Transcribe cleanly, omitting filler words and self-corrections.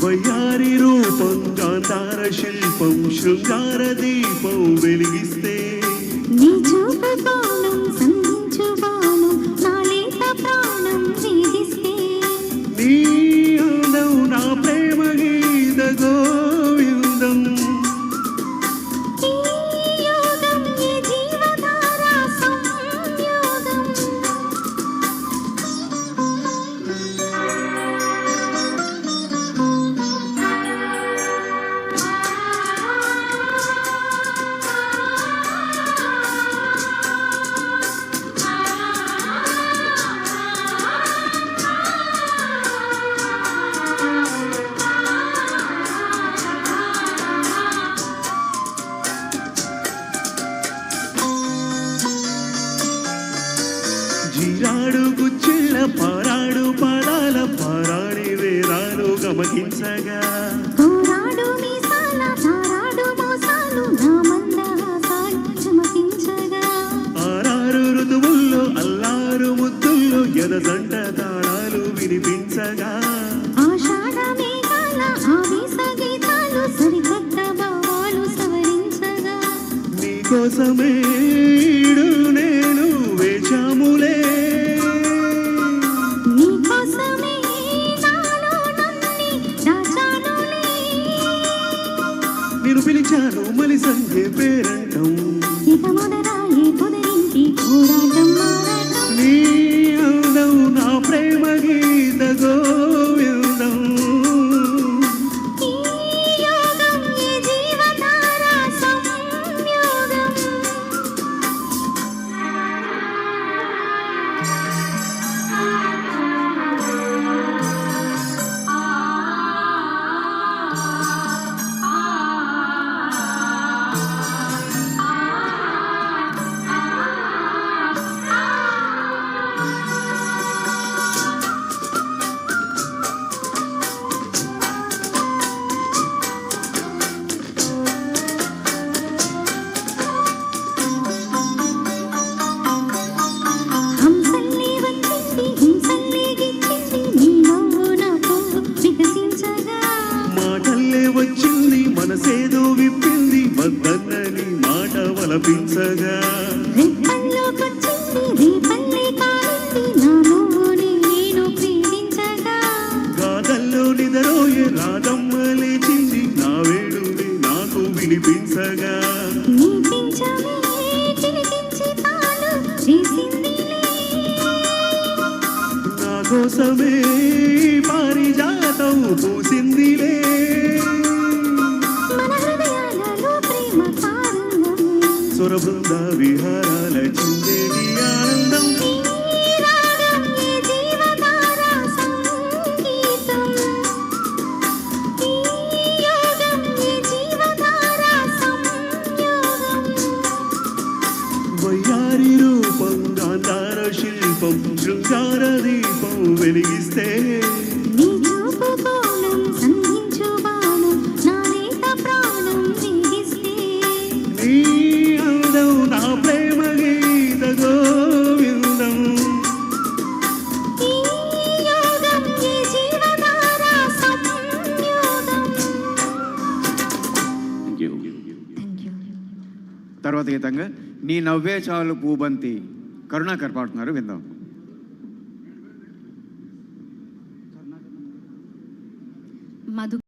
వయ్యారి రూపం గాంధార శిల్పం శృంగార దీపం వెలిగిస్తే నీ చూపు బాణం సంధించు బాణం నా లేత ప్రాణం వేధిస్తే నీ అందం నా ప్రేమ గీత గోవిందం ఈ యోగం ఈ జీవధార సంయోగం జీరాడు గుచ్చిళ్ళ పారాడు పాదాల పారాడి వేరాలు గమనించగా పోరాడు మీసాల ధారాడు మోసాలు నా మందహాసాలు చమకించగా ఆరారు ఋతువుల్లో అల్లారు ముద్దుల్లో ఎనదంట తాళాలు వినిపించగా ఆషాఢ మేఘాల ఆవేశ గీతాలు సరికొత్త భావాలు సవరించగా నీకోసమే ఈడు నేను వేచాములే నీకోసమే నాలో నన్ని దాచానులే నేను పిలిచాను మలి సంధ్య పేరంటం ఇక మొదలాయే పొదరింటి పోరాటం మారాటం నీ అందం నా ప్రేమ గీత గోవిందం ఈ యోగం ఈ జీవధార సంయోగం హంసల్లి వచ్చింది హింసల్లి గిచ్చింది నీ నవ్వు నా పువ్వు వికసించగా మాటల్లే వచ్చింది మనసేదో విప్పింది వద్దన్నని మాట వలపించగా రెప్పల్లోకొచ్చింది రేపల్లె కాలింది నా నువ్వుని నేను పీడించగా గాథల్లో నిదరోయే రాధమ్మ లేచింది నా వేడుని నాకు వినిపించగా నీ పింఛమే చిలికించి తాను వేసిందిలే నా కోసమే పారిజాతం పూసిందిలే మన హృదయాలలో ప్రేమ తారంగం సురబృంద విహారాల చిందేటి ఆనందం ఈ రాగం ఈ జీవధార సంగీతం ఈ యోగం ఈ జీవధార సంయోగం వయ్యారి రూపం గాంధార శిల్పం శృంగార దీపం వెలిగిస్తే నీ చూపు కోణం సంధించు బాణం నా లేత ప్రాణం వేధిస్తే నీ అందం నా ప్రేమ గీత గోవిందం ఈ యోగం ఈ జీవధార సంయోగం. Thank you. తర్వాత గీతంగా నీ నవ్వే చాలు పూబంతి కరుణాకర్ పాడుతున్నారు, విందాం. మధు